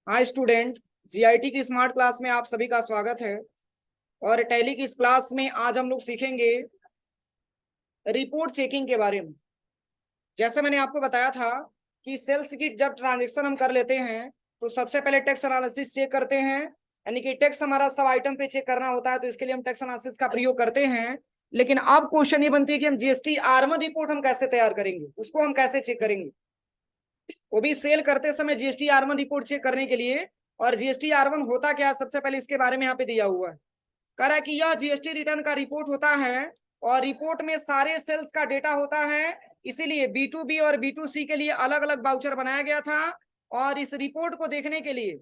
हाँ student, GIT की smart class में आप सभी का स्वागत है। और टैली की इस क्लास में आज हम लोग सीखेंगे रिपोर्ट चेकिंग के बारे में। जैसे मैंने आपको बताया था कि सेल्स की जब ट्रांजेक्शन हम कर लेते हैं तो सबसे पहले टैक्स एनालिसिस चेक करते हैं, यानी कि टैक्स हमारा सब आइटम पे चेक करना होता है, तो इसके लिए हम टैक्स एनालिसिस का प्रयोग करते हैं। लेकिन अब क्वेश्चन ये बनती है कि हम जीएसटी आर1 रिपोर्ट हम कैसे तैयार करेंगे, उसको हम कैसे चेक करेंगे, वो भी सेल करते समय जीएसटी आर1 रिपोर्ट चेक करने के लिए। और जीएसटी आर1 होता क्या है, सबसे पहले इसके बारे में यहाँ पे दिया हुआ है। कह रहा है कि यह जीएसटी रिटर्न का रिपोर्ट होता है और रिपोर्ट में सारे सेल्स का डेटा होता है। इसीलिए बी2बी और बी2सी के लिए अलग अलग वाउचर बनाया गया था। और इस रिपोर्ट को देखने के लिए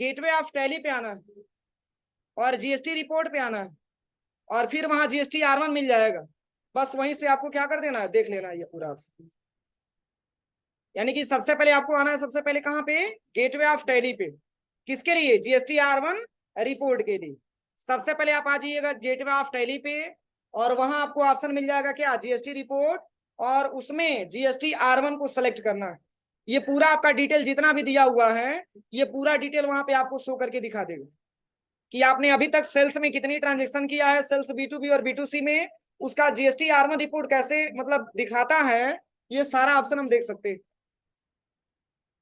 गेटवे ऑफ टैली पे आना है और जीएसटी रिपोर्ट पे आना है और फिर वहां जीएसटी आर1 मिल जाएगा। बस वहीं से आपको क्या कर देना है, देख लेना है ये पूरा आपसे। यानी कि सबसे पहले आपको आना है, सबसे पहले कहाँ पे, गेटवे ऑफ टैली पे। किसके लिए, जीएसटी आर1 रिपोर्ट के लिए। सबसे पहले आप आ जाइएगा गेटवे ऑफ टैली पे और वहां आपको ऑप्शन मिल जाएगा क्या, जीएसटी रिपोर्ट। और उसमें जीएसटी आर1 को सिलेक्ट करना है। ये पूरा आपका डिटेल जितना भी दिया हुआ है, ये पूरा डिटेल वहां पे आपको शो करके दिखा देगा कि आपने अभी तक सेल्स में कितनी ट्रांजेक्शन किया है, सेल्स बी2बी और बी2सी में, उसका जीएसटी आर1 रिपोर्ट कैसे मतलब दिखाता है, ये सारा ऑप्शन हम देख सकते हैं।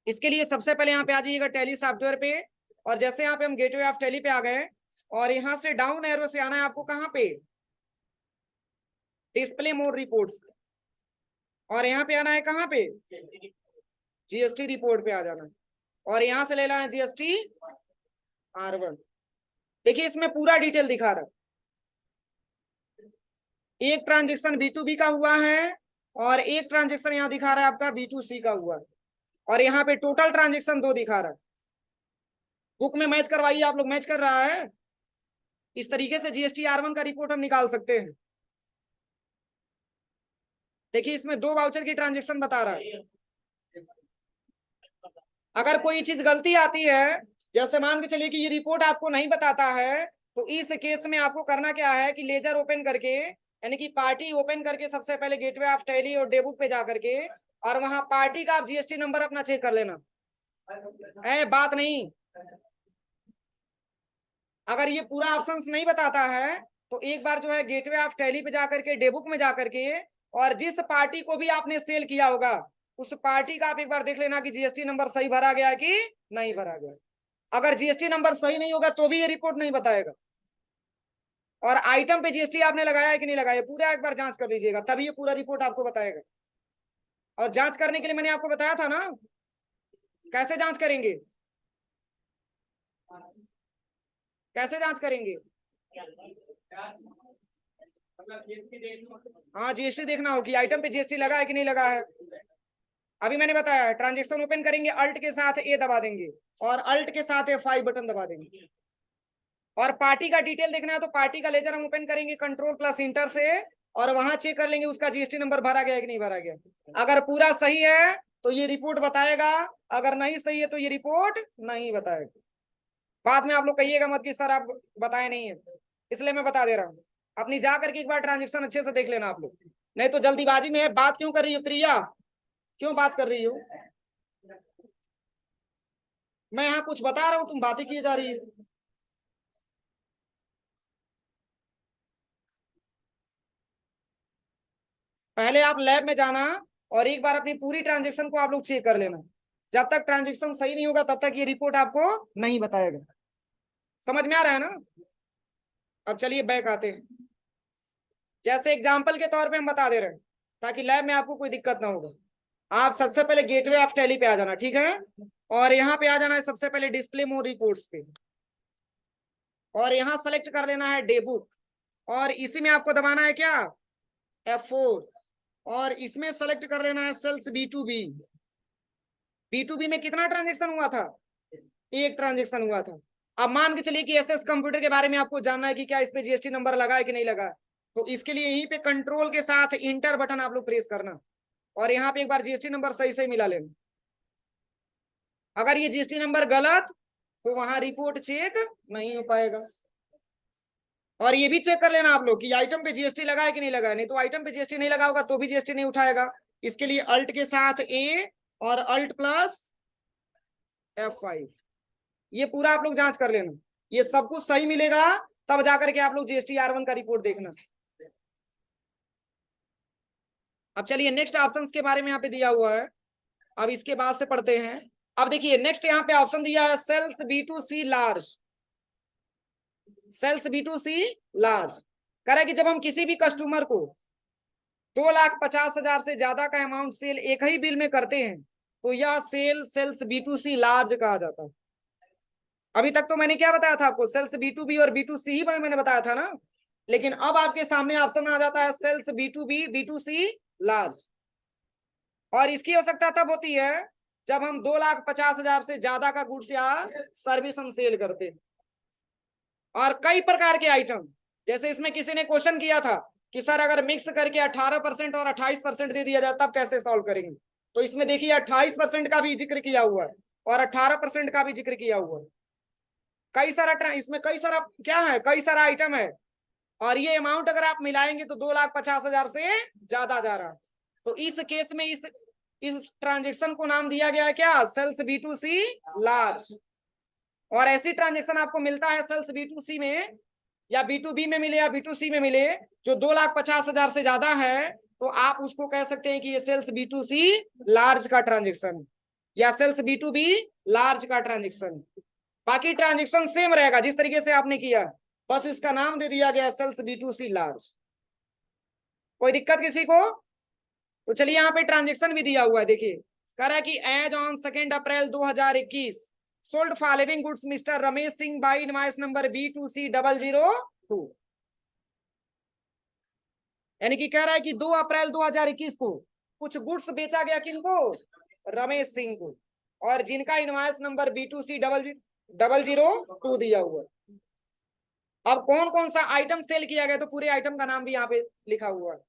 इसके लिए सबसे पहले यहाँ पे आ जाइएगा टैली सॉफ्टवेयर पे और जैसे यहाँ पे हम गेटवे ऑफ टैली पे आ गए और यहाँ से डाउन एरो से आना है आपको कहाँ पे, डिस्प्ले मोड रिपोर्ट्स, और यहाँ पे आना है कहाँ पे, जीएसटी रिपोर्ट पे आ जाना है और यहाँ से लेना है जीएसटी आर1। देखिए इसमें पूरा डिटेल दिखा रहा है। एक ट्रांजेक्शन बी2बी का हुआ है और एक ट्रांजेक्शन यहाँ दिखा रहा है आपका बी2सी का हुआ है और यहाँ पे टोटल ट्रांजेक्शन 2 दिखा रहा है। बुक में मैच करवाइए, आप लोग मैच कर रहा है। इस तरीके से जीएसटी आर1 का रिपोर्ट हम निकाल सकते हैं। देखिए इसमें 2 वाउचर की ट्रांजेक्शन बता रहा है। अगर कोई चीज गलती आती है, जैसे मान के चलिए कि ये रिपोर्ट आपको नहीं बताता है, तो इस केस में आपको करना क्या है कि लेजर ओपन करके, यानी कि पार्टी ओपन करके सबसे पहले गेटवे ऑफ टैली और डेबुक पे जा करके और वहां पार्टी का आप जीएसटी नंबर अपना चेक कर लेना है, बात नहीं। अगर ये पूरा ऑप्शंस नहीं बताता है तो एक बार जो है गेटवे ऑफ टैली पे जाकर के, डेबुक में जाकर के, और जिस पार्टी को भी आपने सेल किया होगा उस पार्टी का आप एक बार देख लेना कि जीएसटी नंबर सही भरा गया कि नहीं भरा गया। अगर जीएसटी नंबर सही नहीं होगा तो भी ये रिपोर्ट नहीं बताएगा। और आइटम पे जीएसटी आपने लगाया है कि नहीं लगाया, पूरा एक बार जांच कर लीजिएगा, तभी ये पूरा रिपोर्ट आपको बताएगा। और जांच करने के लिए मैंने आपको बताया था ना, कैसे जांच करेंगे, कैसे जांच करेंगे। हाँ जीएसटी देखना हो कि आइटम पे जीएसटी लगा है कि नहीं लगा है। अभी मैंने बताया ट्रांजेक्शन ओपन करेंगे, अल्ट के साथ ए दबा देंगे और अल्ट के साथ F5 बटन दबा देंगे। और पार्टी का डिटेल देखना है तो पार्टी का लेजर हम ओपन करेंगे कंट्रोल प्लस इंटर से और वहां चेक कर लेंगे उसका जीएसटी नंबर भरा गया है कि नहीं भरा गया। अगर पूरा सही है तो ये रिपोर्ट बताएगा, अगर नहीं सही है तो ये रिपोर्ट नहीं बताएगा। बाद में आप लोग कहिएगा मत कि सर आप बताए नहीं है, इसलिए मैं बता दे रहा हूँ। अपनी जा करके एक बार ट्रांजेक्शन अच्छे से देख लेना आप लोग, नहीं तो जल्दीबाजी में है। बात क्यों कर रही हो प्रिया, क्यों बात कर रही हो, मैं यहाँ कुछ बता रहा हूँ तुम बातें किए जा रही है। पहले आप लैब में जाना और एक बार अपनी पूरी ट्रांजेक्शन को आप लोग चेक कर लेना। जब तक ट्रांजेक्शन सही नहीं होगा तब तक ये रिपोर्ट आपको नहीं बताएगा। समझ में आ रहा है ना। अब चलिए बैक आते हैं, जैसे एग्जाम्पल के तौर पे हम बता दे रहे हैं ताकि लैब में आपको कोई दिक्कत ना होगा। आप सबसे पहले गेटवे ऑफ टैली पे आ जाना, ठीक है, और यहाँ पे आ जाना है सबसे पहले डिस्प्ले मोड रिपोर्ट्स पे और यहाँ सेलेक्ट कर लेना है डेबुक और इसी में आपको दबाना है क्या, F4, और इसमें सेलेक्ट कर लेना है सेल्स बी2बी। बी2बी में कितना ट्रांजेक्शन हुआ था, एक ट्रांजेक्शन हुआ था। अब मान के चलिए कि एसएस कंप्यूटर के बारे में आपको जानना है कि क्या इस पे जीएसटी नंबर लगा है कि नहीं लगा, तो इसके लिए यहीं पे कंट्रोल के साथ इंटर बटन आप लोग प्रेस करना और यहाँ पे एक बार जीएसटी नंबर सही सही मिला लेना। अगर ये जीएसटी नंबर गलत तो वहां रिपोर्ट चेक नहीं हो पाएगा। और ये भी चेक कर लेना आप लोग कि आइटम पे जीएसटी लगा है कि नहीं लगा है, नहीं तो आइटम पे जीएसटी नहीं लगा होगा तो भी जीएसटी नहीं उठाएगा। इसके लिए अल्ट के साथ ए और अल्ट प्लस F5। ये पूरा आप लोग जांच कर लेना, ये सब कुछ सही मिलेगा तब जाकर के आप लोग जीएसटी R1 का रिपोर्ट देखना। अब चलिए नेक्स्ट ऑप्शंस के बारे में यहाँ पे दिया हुआ है, अब इसके बाद से पढ़ते हैं। अब देखिए नेक्स्ट यहाँ पे ऑप्शन दिया है sales B2C large. Sales B2C large कह रहा है कि जब हम किसी भी कस्टमर को 2,50,000 से ज्यादा का अमाउंट सेल एक ही बिल में करते हैं तो यह सेल्स B2C लार्ज कहा जाता है। अभी तक तो मैंने क्या बताया था आपको, सेल्स B2B और B2C ही मैंने बताया था ना, लेकिन अब आपके सामने ऑप्शन आ जाता है सेल्स B2B B2C लार्ज। और इसकी आवश्यकता तब होती है जब हम 2,50,000 से ज्यादा का गुड्स या सर्विस हम सेल करते हैं। और कई प्रकार के आइटम, जैसे इसमें किसी ने क्वेश्चन किया था कि सर अगर मिक्स करके 18% और 28% दे दिया जाए तब कैसे सॉल्व करेंगे, तो इसमें देखिए 28% का भी जिक्र किया हुआ है और 18% का भी जिक्र किया हुआ है। कई सारा इसमें कई सारा क्या है, कई सारा आइटम है, और ये अमाउंट अगर आप मिलाएंगे तो 2,50,000 से ज्यादा जा रहा है। तो इस केस में इस ट्रांजेक्शन को नाम दिया गया है क्या, सेल्स B2C लार्ज। और ऐसी ट्रांजेक्शन आपको मिलता है सेल्स B2C में या B2B में मिले या B2C में मिले जो 2,50,000 से ज्यादा है, तो आप उसको कह सकते हैं कि ये सेल्स B2C लार्ज का ट्रांजेक्शन या सेल्स B2B लार्ज का ट्रांजेक्शन। बाकी ट्रांजेक्शन सेम रहेगा जिस तरीके से आपने किया, बस इसका नाम दे दिया गया सेल्स B2C लार्ज। कोई दिक्कत किसी को? तो चलिए यहाँ पे ट्रांजेक्शन भी दिया हुआ है, देखिए कह रहा है कि as on 2 April 2021 sold following goods mister Ramesh Singh by invoice number B2C002। यानी कि कह रहा है कि 2 अप्रैल 2021 को कुछ गुड्स बेचा गया किनको, रमेश सिंह को, और जिनका इनवॉइस नंबर B2C002 दिया हुआ है। अब कौन कौन सा आइटम सेल किया गया, तो पूरे आइटम का नाम भी यहाँ पे लिखा हुआ है।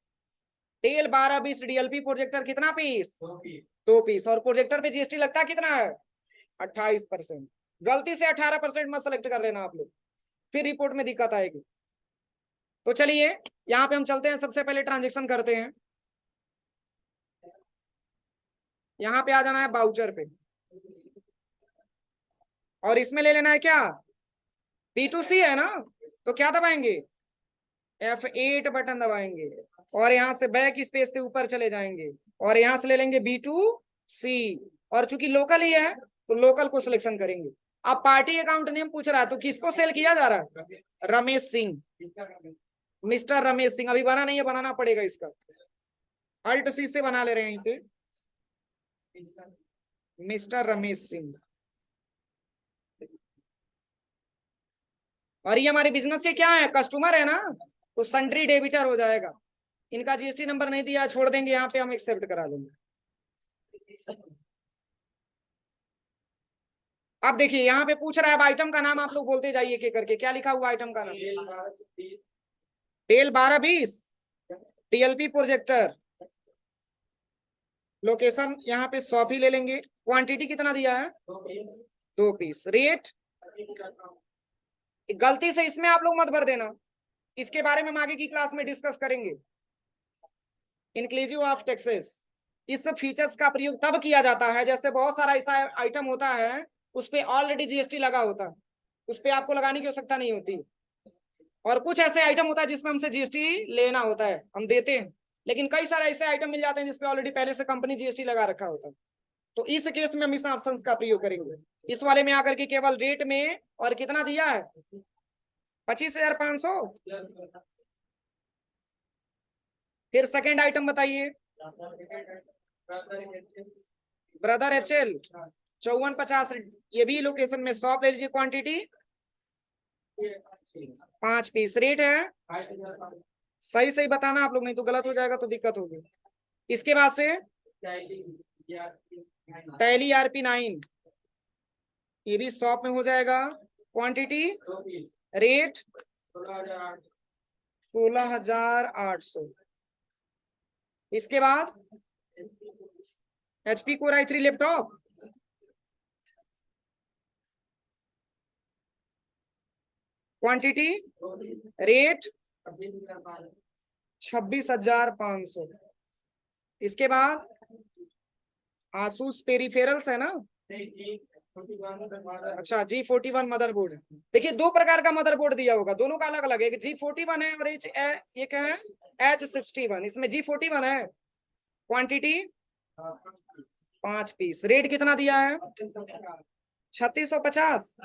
टेल 12-20 DLP प्रोजेक्टर कितना पीस, 2 पीस, और प्रोजेक्टर पे जीएसटी लगता कितना है, 28%। गलती से 18% मत सेलेक्ट कर लेना आप लोग, फिर रिपोर्ट में दिक्कत आएगी। तो चलिए यहाँ पे हम चलते हैं, सबसे पहले ट्रांजेक्शन करते हैं। यहाँ पे आ जाना है बाउचर पे, और इसमें ले लेना है क्या, B2C है ना, तो क्या दबाएंगे, F8 बटन दबाएंगे, और यहाँ से बैक स्पेस से ऊपर चले जाएंगे, और यहाँ से ले लेंगे B2C, और चूंकि लोकल ही है तो लोकल को सिलेक्शन करेंगे। अब पार्टी अकाउंट नेम पूछ रहा है, तो किसको सेल किया जा रहा है, रमेश सिंह, मिस्टर रमेश सिंह। अभी बना नहीं है, बनाना पड़ेगा इसका, Alt-C से बना ले रहे हैं यहीं पे, मिस्टर रमेश सिंह। और ये हमारे बिजनेस के क्या है, कस्टमर है ना, तो सन्ड्री डेबिटर हो जाएगा। इनका जीएसटी नंबर नहीं दिया, छोड़ देंगे, यहाँ पे हम एक्सेप्ट करा लेंगे। अब देखिए यहाँ पे पूछ रहा है, अब आइटम का नाम आप लोग बोलते जाइए के करके, क्या लिखा हुआ आइटम का नाम, टेल 12-20 DLP प्रोजेक्टर, लोकेशन यहाँ पे 100 ही ले लेंगे, क्वांटिटी कितना दिया है, 2 पीस, रेट गलती से इसमें आप लोग मत भर देना, इसके बारे में हम आगे की क्लास में डिस्कस करेंगे। इंक्लूसिव ऑफ टैक्सेस, इस फीचर्स का प्रयोग तब किया जाता है जैसे बहुत सारा ऐसा आइटम होता है उस पे ऑलरेडी जीएसटी लगा होता है, उस पे आपको लगाने की आवश्यकता नहीं होती, और कुछ ऐसे आइटम होता है जिसमें हमसे जीएसटी लेना होता है, हम देते हैं, लेकिन कई सारे ऐसे आइटम मिल जाते हैं जिसपे ऑलरेडी पहले से कंपनी जीएसटी लगा रखा होता है। तो इस केस में हम इस ऑप्शन का प्रयोग करेंगे। इस वाले में आकर के केवल रेट में और कितना दिया है, 25,500। फिर सेकेंड आइटम बताइए, ब्रदर HL 5450, ये भी लोकेशन में 100 ले लीजिए, क्वांटिटी 5 पीस, रेट है, सही सही बताना आप लोग, नहीं तो गलत हो जाएगा तो दिक्कत होगी। इसके बाद से टैली RP9, ये भी 100 में हो जाएगा, क्वांटिटी, रेट 16,800। इसके बाद HP Core i3 laptop, quantity, rate 26,500। इसके बाद आसूस पेरिफेरल्स है ना, अच्छा, G41 मदरबोर्ड। देखिए दो प्रकार का मदरबोर्ड दिया होगा, दोनों का अलग अलग है। एक G41 है और ये क्या है, H61। इसमें G41 है, क्वांटिटी 5 पीस। रेट कितना दिया है, 3650।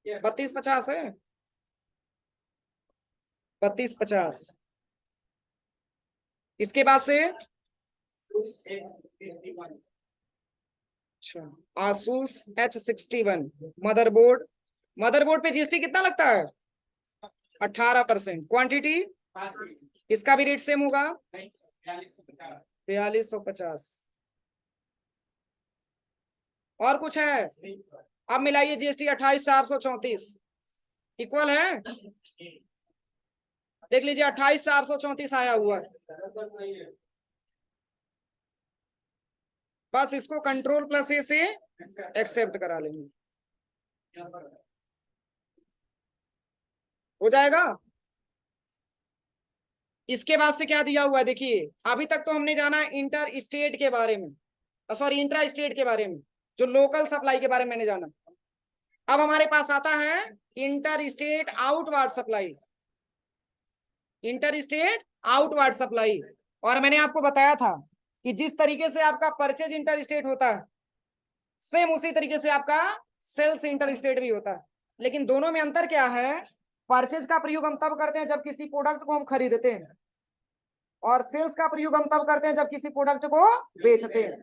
3250 है, 3250। इसके बाद से अच्छा, आसूस H61 मदरबोर्ड। मदरबोर्ड पे जीएसटी कितना लगता है, 18%। क्वांटिटी, इसका भी रेट सेम होगा, 4250। और कुछ है, अब मिलाइए जीएसटी, 28434 इक्वल है, देख लीजिए 28434 आया हुआ है। बस इसको कंट्रोल प्लस ए से एक्सेप्ट करा लेंगे, हो जाएगा। इसके बाद से क्या दिया हुआ है, देखिए अभी तक तो हमने जाना इंटर स्टेट के बारे में, सॉरी इंट्रा स्टेट के बारे में, जो लोकल सप्लाई के बारे में मैंने जाना। अब हमारे पास आता है inter state outward supply, inter state outward supply. और मैंने आपको बताया था कि जिस तरीके से आपका परचेज इंटर स्टेट होता है, सेम उसी तरीके से आपका सेल्स इंटर स्टेट भी होता है। लेकिन दोनों में अंतर क्या है, परचेज का प्रयोग हम तब करते हैं जब किसी प्रोडक्ट को हम खरीदते हैं, और सेल्स का प्रयोग हम तब करते हैं जब किसी प्रोडक्ट को बेचते हैं।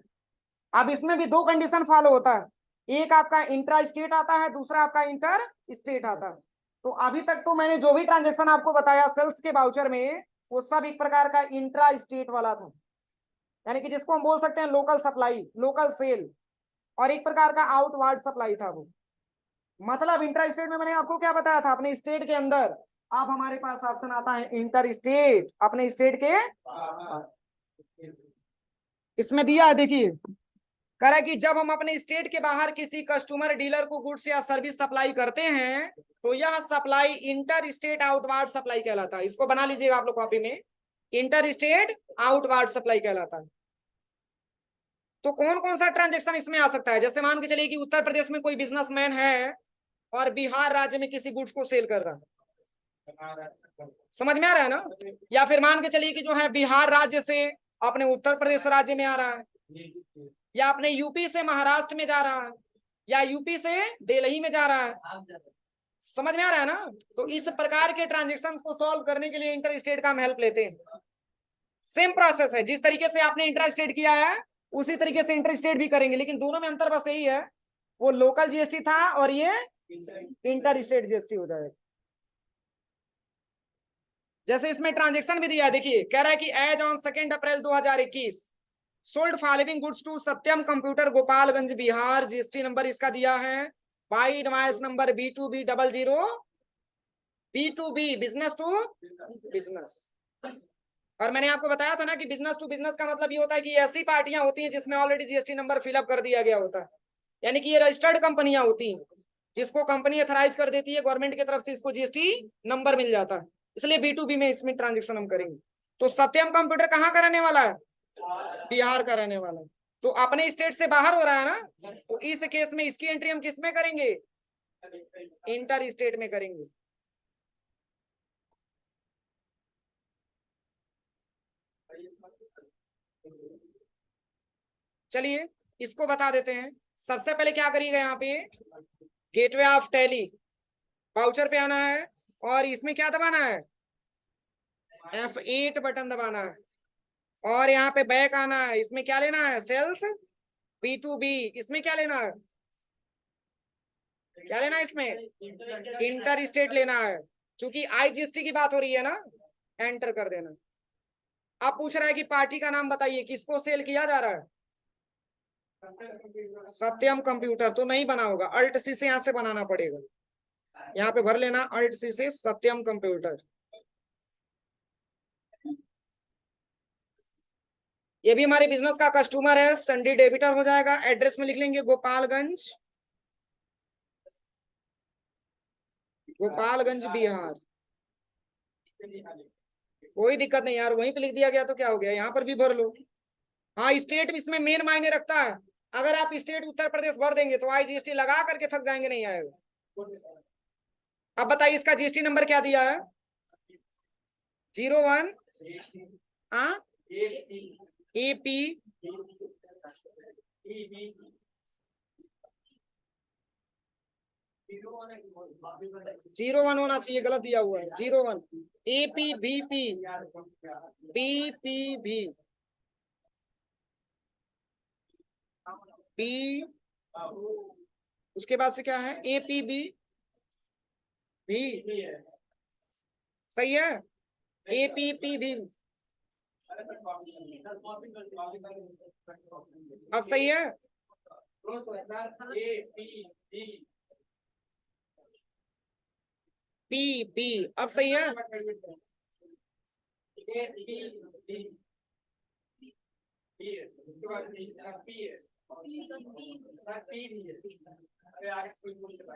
अब इसमें भी दो कंडीशन फॉलो होता है, एक आपका इंट्रा स्टेट आता है, दूसरा आपका इंटर स्टेट आता है। तो अभी तक तो मैंने जो भी ट्रांजेक्शन आपको बताया सेल्स के वाउचर में, वो सब एक प्रकार का इंट्रा स्टेट वाला था, यानी कि जिसको हम बोल सकते हैं लोकल सप्लाई, लोकल सेल, और एक प्रकार का आउटवार्ड सप्लाई था वो। मतलब इंटर स्टेट में मैंने आपको क्या बताया था, अपने स्टेट के अंदर। अब हमारे पास ऑप्शन आता है इंटर स्टेट, अपने स्टेट के, इसमें दिया है देखिए, कह रहा है कि जब हम अपने स्टेट के बाहर किसी कस्टमर डीलर को गुड्स या सर्विस सप्लाई करते हैं, तो यह supply inter state outward supply कहलाता है। इसको बना लीजिएगा आप लोग कॉपी में, इंटर स्टेट आउटवार्ड सप्लाई कहलाता है। तो कौन कौन सा ट्रांजेक्शन इसमें आ सकता है, जैसे मान के चलिए कि उत्तर प्रदेश में कोई बिजनेसमैन है और बिहार राज्य में किसी गुड्स को सेल कर रहा है, समझ में आ रहा है ना। या फिर मान के चलिए कि जो है बिहार राज्य से अपने उत्तर प्रदेश राज्य में आ रहा है, या अपने यूपी से महाराष्ट्र में जा रहा है, या यूपी से दिल्ली में जा रहा है, समझ में आ रहा है ना। तो इस प्रकार के ट्रांजेक्शन को सॉल्व करने के लिए इंटर स्टेट का हम हेल्प लेते हैं। सेम प्रोसेस है, जिस तरीके से आपने इंटर स्टेट किया है उसी तरीके से इंटर स्टेट भी करेंगे, लेकिन दोनों में अंतर बस यही है, वो लोकल जीएसटी था और ये इंटर स्टेट जीएसटी हो जाएगा। जैसे इसमें ट्रांजेक्शन भी दिया है, देखिए कह रहा है कि as on 2 April 2021 sold following goods to Satyam computer Gopalganj Bihar. GST number इसका दिया है by invoice number B2B business to business. और मैंने आपको बताया था ना कि बिजनेस टू बिजनेस का मतलब ये होता है कि ऐसी पार्टियां होती हैं जिसमें ऑलरेडी जीएसटी नंबर फिलअप कर दिया गया होता है, यानी कि ये रजिस्टर्ड कंपनियां होती हैं, जिसको कंपनी अथराइज कर देती है गवर्नमेंट की तरफ से, इसको जीएसटी नंबर मिल जाता है। इसलिए B2B में इसमें ट्रांजेक्शन हम करेंगे। तो सत्यम कंप्यूटर कहाँ का रहने वाला है, बिहार का रहने वाला है, तो अपने स्टेट से बाहर हो रहा है ना, तो इस केस में इसकी एंट्री हम किस में करेंगे, इंटर स्टेट में करेंगे। चलिए इसको बता देते हैं। सबसे पहले क्या करिएगा, यहाँ पे गेटवे ऑफ टैली वाउचर पे आना है, और इसमें क्या दबाना है, F8 बटन दबाना है, और यहाँ पे बैक आना है। इसमें क्या लेना है, सेल्स B2B। इसमें क्या लेना है, क्या लेना है, इसमें इंटर स्टेट लेना है। क्योंकि IGST की बात हो रही है ना, एंटर कर देना। अब पूछ रहा है कि पार्टी का नाम बताइए, किसको सेल किया जा रहा है, सत्यम कंप्यूटर। तो नहीं बना होगा, अल्ट सी से यहाँ से बनाना पड़ेगा, यहाँ पे भर लेना अल्ट सी से सत्यम कंप्यूटर। ये भी हमारे बिजनेस का कस्टमर है, संडे डेबिटर हो जाएगा। एड्रेस में लिख लेंगे गोपालगंज, गोपालगंज बिहार। कोई दिक्कत नहीं यार, वहीं पे लिख दिया गया तो क्या हो गया, यहाँ पर भी भर लो। हाँ, स्टेट इसमें मेन मायने रखता है। अगर आप स्टेट उत्तर प्रदेश भर देंगे तो IGST लगा करके थक जाएंगे, नहीं आएगा। अब बताइए इसका GST नंबर क्या दिया है? 01 AP 01 होना चाहिए, गलत दिया हुआ है। 01 APVP PPV P, उसके बाद से क्या है? APB भी सही है। APPV अब सही है। PB अब सही है।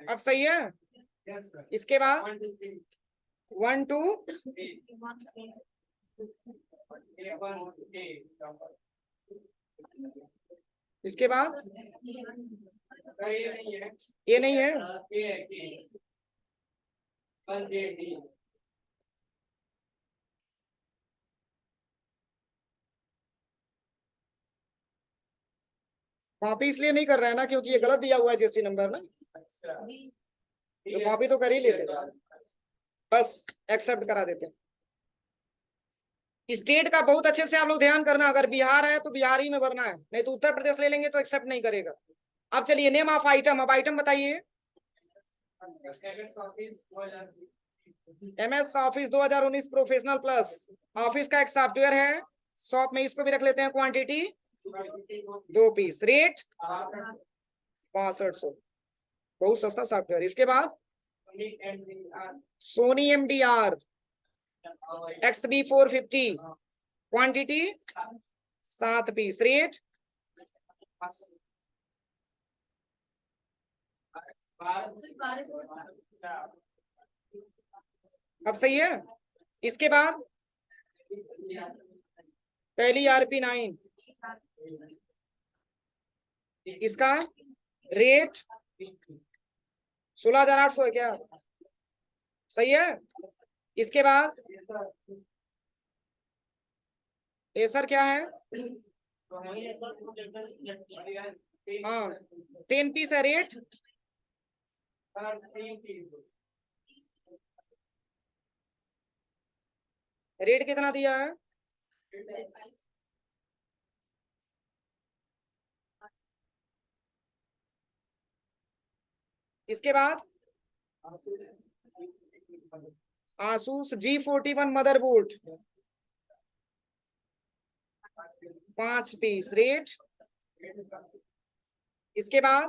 अब सही है। इसके बाद 1 2 इसके बाद ये नहीं है। कॉपी इसलिए नहीं कर रहा है ना क्योंकि ये गलत दिया हुआ है GST नंबर ना, तो कॉपी तो कर ही लेते, बस एक्सेप्ट करा देते। स्टेट का बहुत अच्छे से आप लोग ध्यान करना, अगर बिहार है तो बिहारी में भरना है, नहीं तो उत्तर प्रदेश ले लेंगे तो एक्सेप्ट नहीं करेगा। अब चलिए नेम ऑफ आइटम, अब आइटम बताइए। MS office 2019 professional plus, office का एक सॉफ्टवेयर है। शॉप में इसको भी रख लेते हैं। क्वांटिटी 2 पीस, रेट 6500, बहुत सस्ता सॉफ्टवेयर। इसके बाद Sony MDR XB450, quantity 7 piece, rate अब सही है। इसके बाद पहली RP9, इसका रेट 16,800 है क्या? सही है। इसके बाद एसर क्या है? हाँ 10 पीस है, रेट रेट कितना दिया है? इसके बाद Asus G41 motherboard 5 piece, rate. इसके बाद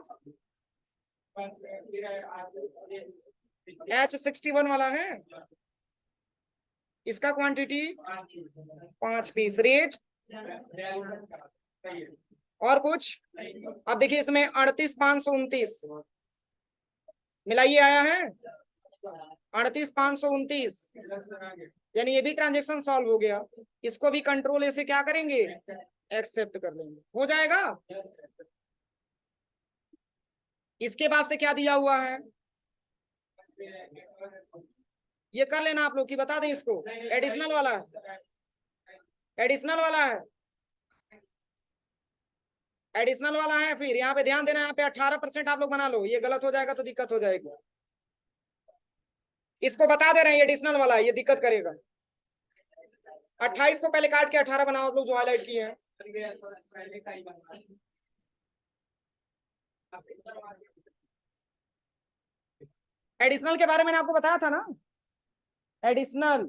H61 वाला है, इसका क्वांटिटी 5 पीस, रेट। और कुछ? अब देखिए इसमें 38,529 मिलाइए आया है, 38,529, यानी ये भी ट्रांजेक्शन सॉल्व हो गया। इसको भी कंट्रोल से क्या करेंगे? एक्सेप्ट कर लेंगे, हो जाएगा। इसके बाद से क्या दिया हुआ है? ये कर लेना आप लोग की बता दें इसको। एडिशनल वाला है, एडिशनल वाला है, एडिशनल वाला है। फिर यहाँ पे ध्यान देना, यहाँ पे 18% आप लोग बना लो, ये गलत हो जाएगा तो दिक्कत हो जाएगी। इसको बता दे रहे हैं एडिशनल वाला, ये दिक्कत करेगा। 28 को पहले काट के 18 बनाओ आप लोग जो हाईलाइट किए हैं। एडिशनल के बारे में आपको बताया था ना, एडिशनल,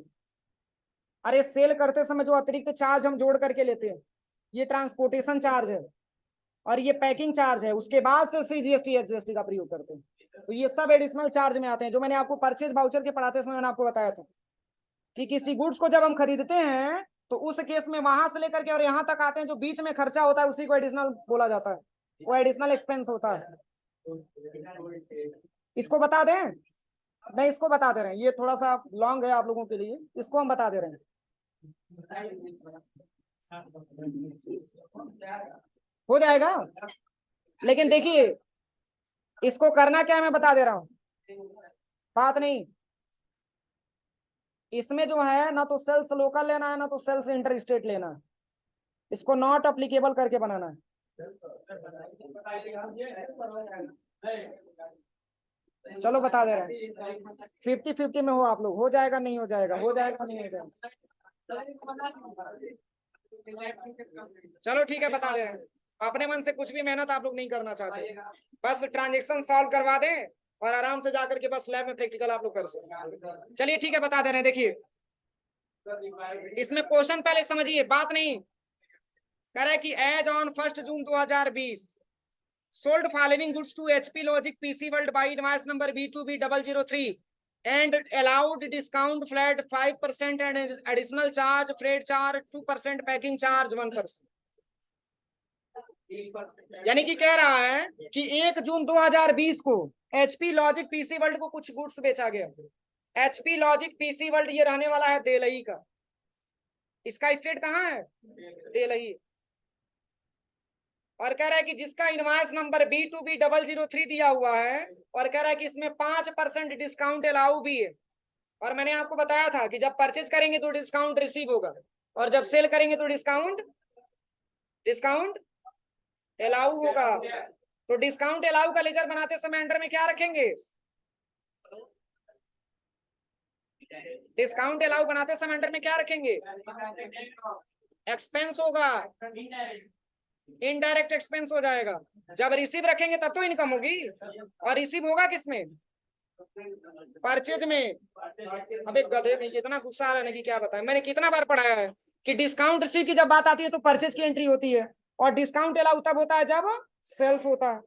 अरे सेल करते समय जो अतिरिक्त चार्ज हम जोड़ करके लेते हैं, ये ट्रांसपोर्टेशन चार्ज है और ये पैकिंग चार्ज है, उसके बाद से CGST HGST का प्रयोग करते हैं, तो ये सब एडिशनल चार्ज में आते हैं। जो मैंने आपको परचेज वाउचर के पढ़ाते समय मैंने आपको बताया था कि किसी गुड्स को जब हम खरीदते हैं तो उस केस में वहां से लेकर के और यहाँ तक आते हैं, जो बीच में खर्चा होता है उसी को एडिशनल बोला जाता है, वो एडिशनल एक्सपेंस होता है। इसको बता दें? नहीं, इसको बता दे रहे हैं, ये थोड़ा सा लॉन्ग है आप लोगों के लिए, इसको हम बता दे रहे हैं। हो जाएगा। लेकिन देखिए इसको करना क्या है मैं बता दे रहा हूं, बात नहीं। इसमें जो है ना तो सेल्स लोकल लेना है ना तो सेल्स इंटर स्टेट लेना है, इसको नॉट अप्लीकेबल करके बनाना है। चलो बता दे रहे हैं, 50-50 में हो आप लोग, हो जाएगा नहीं हो जाएगा, हो जाएगा नहीं हो जाएगा। चलो ठीक है बता दे रहे हैं, अपने मन से कुछ भी मेहनत आप लोग नहीं करना चाहते, बस ट्रांजेक्शन सॉल्व करवा दें और आराम से जाकर के बस लैब में प्रैक्टिकल आप लोग कर सकते। चलिए ठीक है बता दे रहे हैं, देखिए इसमें क्वेश्चन पहले समझिए, बात नहीं कह रहा है कि as on 1 June 2020 sold following goods to HP Logic PC World by invoice number B2B003 and allowed discount flat 5% and additional charge freight charge 2% packing charge 1%। यानी कि कह रहा है कि 1 जून 2020 को HP Logic PC World को कुछ goods बेचा गया। HP Logic PC World ये रहने वाला है देलही का, इसका स्टेट कहाँ है, देलही। और कह रहा है कि जिसका इनवॉइस नंबर B2B003 दिया हुआ है और कह रहा है कि इसमें 5% डिस्काउंट अलाउ भी है। और मैंने आपको बताया था कि जब परचेज करेंगे तो डिस्काउंट रिसीव होगा और जब सेल करेंगे तो डिस्काउंट अलाउ होगा। तो डिस्काउंट अलाउ का लेजर बनाते समय अंडर में क्या रखेंगे, डिस्काउंट अलाउ बनाते समय अंडर में क्या रखेंगे, एक्सपेंस होगा, इनडायरेक्ट एक्सपेंस हो जाएगा। जब रिसीव रखेंगे तब तो इनकम होगी, और रिसीव होगा किसमें, परचेज में। अबे गधे नहीं, कितना गुस्सा आ रहा है कि क्या बताएं, मैंने कितना बार पढ़ाया है कि डिस्काउंट रिसीव की जब बात आती है तो परचेज की एंट्री होती है और डिस्काउंट अलाउ तब होता है जब सेल्स होता है।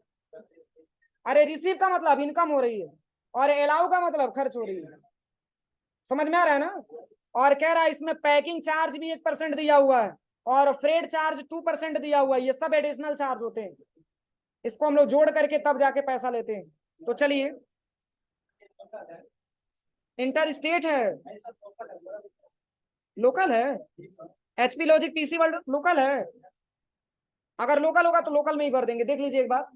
अरे रिसीव का मतलब इनकम हो रही है और अलाउ का मतलब खर्च हो रही है, समझ में आ रहा है ना। और कह रहा है इसमें पैकिंग चार्ज भी 1% दिया हुआ है और फ्रेट चार्ज 2% दिया हुआ है, ये सब एडिशनल चार्ज होते हैं, इसको हम लोग जोड़ करके तब जाके पैसा लेते हैं। तो चलिए इंटर स्टेट है, लोकल है, HP logic PC world local है। अगर लोकल होगा तो लोकल में ही भर देंगे, देख लीजिए एक बार,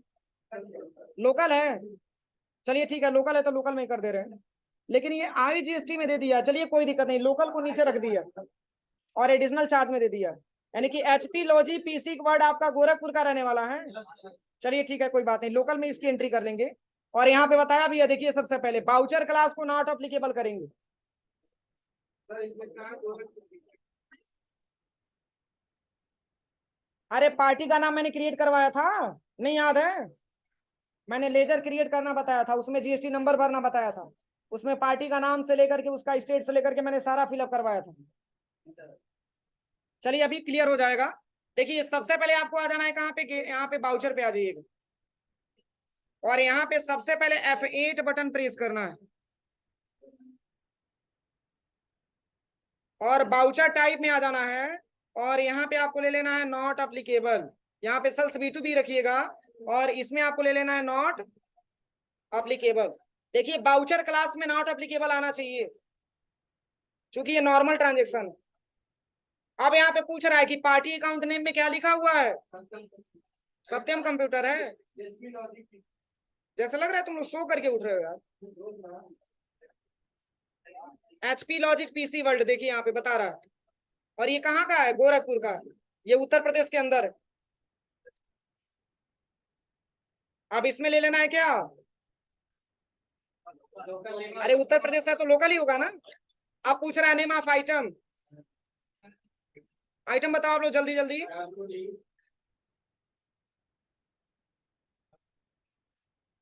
लोकल है। चलिए ठीक है लोकल है तो लोकल में ही कर दे रहे हैं, लेकिन ये IGST में दे दिया, चलिए कोई दिक्कत नहीं, लोकल को नीचे रख दिया और एडिशनल चार्ज में दे दिया, यानी कि HP लॉजी PC वर्ड आपका गोरखपुर का रहने वाला है। चलिए ठीक है कोई बात नहीं, लोकल में इसकी एंट्री कर लेंगे। और यहाँ पे बताया भी है, देखिए सबसे पहले बाउचर क्लास को नॉट अप्लीकेबल करेंगे। अरे पार्टी का नाम मैंने क्रिएट करवाया था, नहीं याद है, मैंने लेजर क्रिएट करना बताया था, उसमें GST नंबर भरना बताया था, उसमें पार्टी का नाम से लेकर के उसका स्टेट से लेकर के मैंने सारा फिलअप करवाया था। चलिए अभी क्लियर हो जाएगा। देखिए सबसे पहले आपको आ जाना है कहाँ पे, यहाँ पे बाउचर पे आ जाइएगा और यहाँ पे सबसे पहले F8 बटन प्रेस करना है और बाउचर टाइप में आ जाना है और यहाँ पे आपको ले लेना है नॉट अप्लीकेबल, यहाँ पे सेल्स B2B रखिएगा और इसमें आपको ले लेना है नॉट अप्लीकेबल। देखिए बाउचर क्लास में नॉट अप्लीकेबल आना चाहिए क्योंकि ये नॉर्मल ट्रांजेक्शन। अब यहाँ पे पूछ रहा है कि पार्टी अकाउंट नेम में क्या लिखा हुआ है, सत्यम कंप्यूटर है, जैसा लग रहा है तुम लोग सो करके उठ रहे हो यार। HP लॉजिक PC वर्ल्ड देखिए यहाँ पे बता रहा है, और ये कहाँ का है, गोरखपुर का, ये उत्तर प्रदेश के अंदर। अब इसमें ले लेना है क्या, अरे उत्तर प्रदेश है तो लोकल ही होगा ना। अब पूछ रहा है नेम ऑफ आइटम, आइटम बताओ आप लोग जल्दी जल्दी।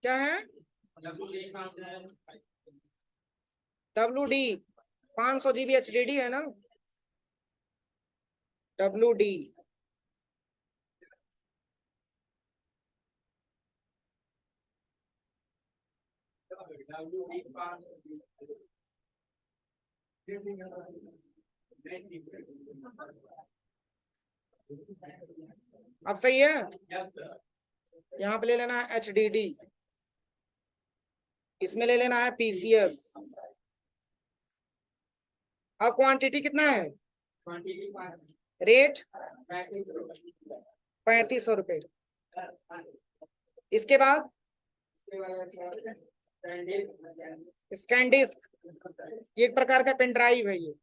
क्या है, WD 500 GB HDD है ना, WD। अब सही है, यहाँ पे ले लेना है HDD, इसमें ले लेना है PCS। अब क्वांटिटी कितना है, रेट 3500 रुपये। इसके बाद स्कैनडिस्क, ये एक प्रकार का पेन ड्राइव है ये।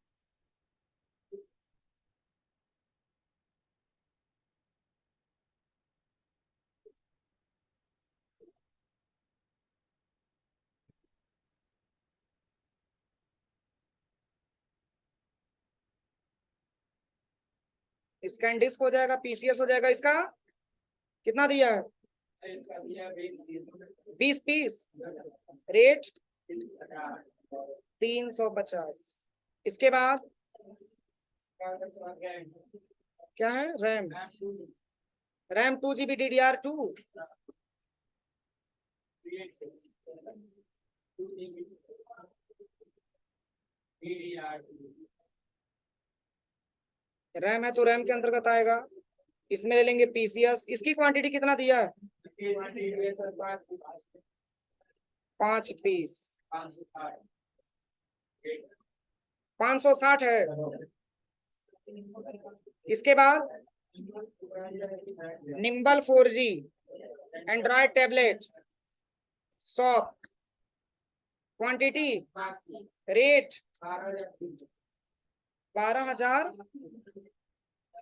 स्कैनडिस्क हो जाएगा, पीसीएस हो जाएगा। इसका कितना दिया है? 20 पीस, रेट 350। इसके बाद क्या है? RAM, RAM 2 GB DDR2, RAM है तो रैम के अंतर्गत आएगा। इसमें ले लेंगे पीसीएस। इसकी क्वांटिटी कितना दिया है? 5 पीस, 560 है। इसके बाद nimble 4G Android tablet, soft, quantity, rate 12,000।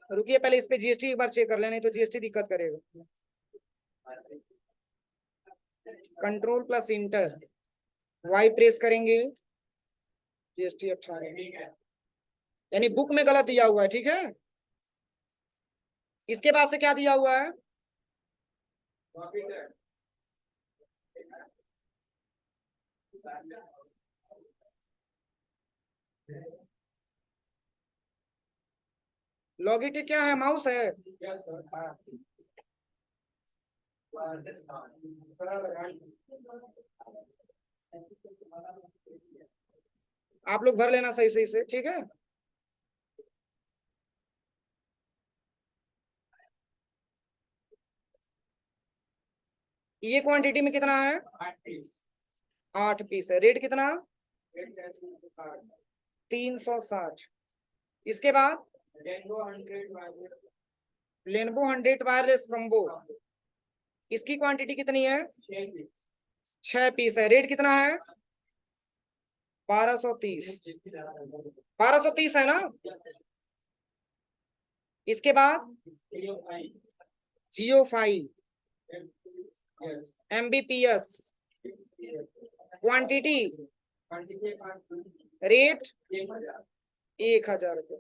रुकिए पहले इस पे जीएसटी एक बार चेक कर लें, नहीं तो जीएसटी दिक्कत करेगा। Control plus enter, Y press करेंगे, जीएसटी 18, यानी बुक में गलत दिया हुआ है, ठीक है। इसके बाद से क्या दिया हुआ है? लॉगिटिक क्या है? माउस है। आप लोग भर लेना सही सही से, ठीक है। ये क्वांटिटी में कितना है? 8 पीस है। रेट कितना? 360। इसके बाद लेनोवो 100 वायरलेस कम्बो, इसकी क्वांटिटी कितनी है? 6 पीस है। रेट कितना है? 1230। 1230 है ना। इसके बाद जियो 5 MBPS, क्वांटिटी, रेट 1000 रुपये।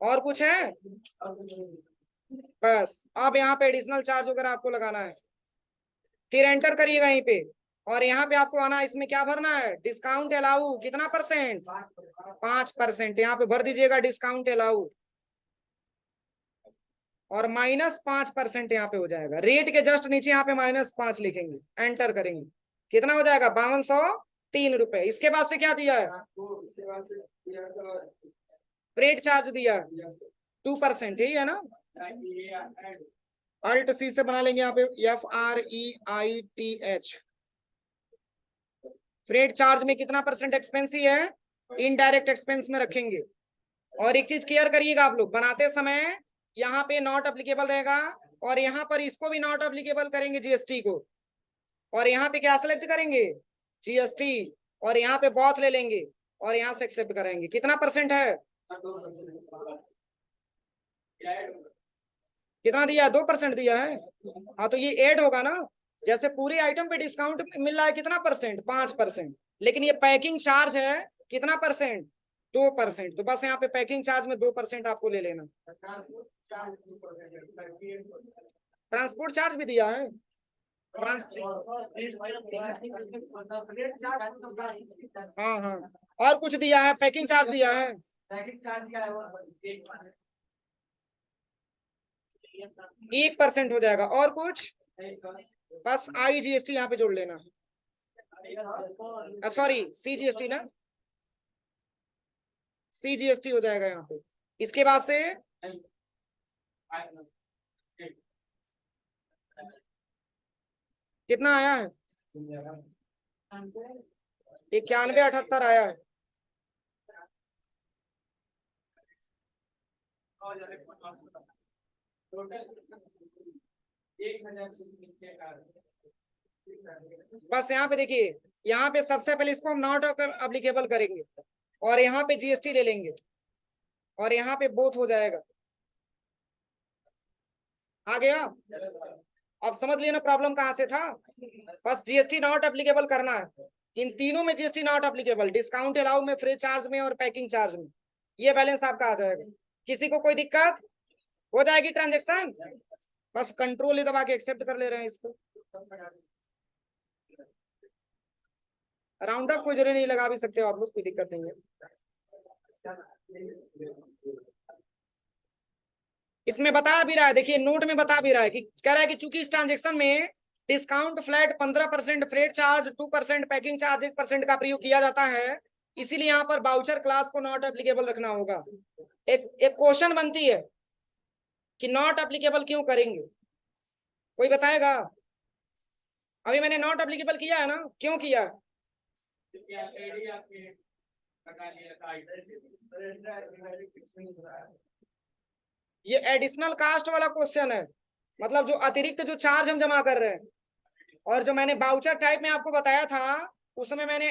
और कुछ है? बस। अब यहाँ पे एडिशनल चार्ज वगैरह आपको लगाना है, फिर एंटर करिएगा यहीं पे। और यहाँ पे आपको आना है, इसमें क्या भरना है? डिस्काउंट अलाउ कितना परसेंट? 5%। यहाँ पे भर दीजिएगा डिस्काउंट अलाउ, और -5% यहाँ पे हो जाएगा। रेट के जस्ट नीचे यहाँ पे -5 लिखेंगे, एंटर करेंगे, कितना हो जाएगा? 5203 रुपए। इसके बाद से क्या दिया है? फ्रेट चार्ज दिया है 2%, यही है ना। अल्ट सी से बना लेंगे यहाँ पे, FREITH। फ्रेट चार्ज में कितना परसेंट एक्सपेंस ही है? इनडायरेक्ट एक्सपेंस में रखेंगे। और एक चीज क्लियर करिएगा आप लोग, बनाते समय यहाँ पे नॉट अप्लीकेबल रहेगा, और यहाँ पर इसको भी नॉट अप्लीकेबल करेंगे, जीएसटी को। और यहाँ पे क्या सेलेक्ट करेंगे? जीएसटी। और यहाँ पे बॉथ ले लेंगे, और यहाँ से एक्सेप्ट करेंगे। कितना परसेंट है? कितना दिया है? 2% दिया है। हाँ तो ये ऐड होगा ना। जैसे पूरे आइटम पे डिस्काउंट मिल रहा है, कितना परसेंट? 5%। लेकिन ये पैकिंग चार्ज है कितना परसेंट? 2%। तो बस यहाँ पे पैकिंग चार्ज में 2% आपको ले लेना। ट्रांसपोर्ट चार्ज भी दिया है। हाँ हाँ, और कुछ दिया है? पैकिंग चार्ज दिया है। 1% हो जाएगा। और कुछ? बस IGST यहाँ पे जोड़ लेना, सॉरी CGST ना, CGST हो जाएगा यहाँ पे। इसके बाद से कितना आया है? 9178 आया है। बस यहाँ पे देखिए, यहाँ पे सबसे पहले इसको हम नॉट अप्लीकेबल करेंगे और यहाँ पे जीएसटी ले लेंगे और यहाँ पे बोथ हो जाएगा। आ गया? अब समझ लिया ना प्रॉब्लम कहाँ से था। बस जीएसटी नॉट एप्लीकेबल करना है। इन तीनों में GST not applicable, discount allow में, फ्रेट चार्ज में और पैकिंग चार्ज में। ये बैलेंस आपका आ जाएगा। किसी को कोई दिक्कत हो जाएगी ट्रांजेक्शन? बस कंट्रोल ही दबा के एक्सेप्ट कर ले रहे हैं इसको। राउंड अप कोई जरूरी नहीं, लगा भी सकते हो आप लोग, कोई दिक्कत नहीं है। इसमें बता भी रहा है, देखिए नोट में बता भी रहा है कि कह रहा है कि चूंकि इस ट्रांजेक्शन में discount flat 15%, freight charge 2%, packing charge 1% का प्रयोग किया जाता है, इसीलिए यहाँ पर बाउचर क्लास को नॉट एप्लीकेबल रखना होगा। एक क्वेश्चन बनती है कि नॉट एप्लीकेबल क्यों करेंगे, कोई बताएगा? अभी मैंने नॉट एप्लीकेबल किया है ना, क्यों किया? ये एडिशनल कास्ट वाला क्वेश्चन है, मतलब जो अतिरिक्त जो चार्ज हम जमा कर रहे हैं। और जो मैंने बाउचर टाइप में आपको बताया था उसमें मैंने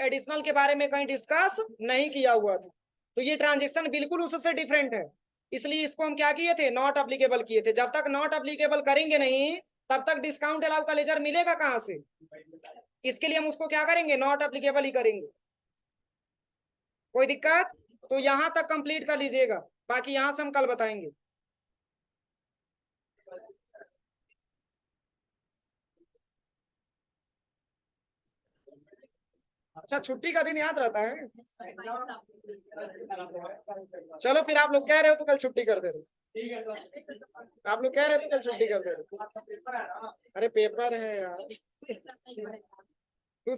एडिशनल के बारे में कहीं डिस्कस नहीं किया हुआ था, तो ये ट्रांजेक्शन बिल्कुल उससे डिफरेंट है। इसलिए इसको हम क्या किए थे, नॉट अप्लीकेबल किए थे। जब तक नॉट अप्लीकेबल करेंगे नहीं तब तक डिस्काउंट अलाउ का लेजर मिलेगा कहाँ से? इसके लिए हम उसको क्या करेंगे, नॉट अप्लीकेबल ही करेंगे। कोई दिक्कत? तो यहां तक कंप्लीट कर लीजिएगा, बाकी यहां से हम कल बताएंगे। अच्छा, छुट्टी का दिन याद रहता है? चलो फिर, आप लोग कह रहे हो तो कल छुट्टी कर दे रहे। आप लोग कह रहे हो तो कल छुट्टी कर दे रहे। अरे पेपर है यार।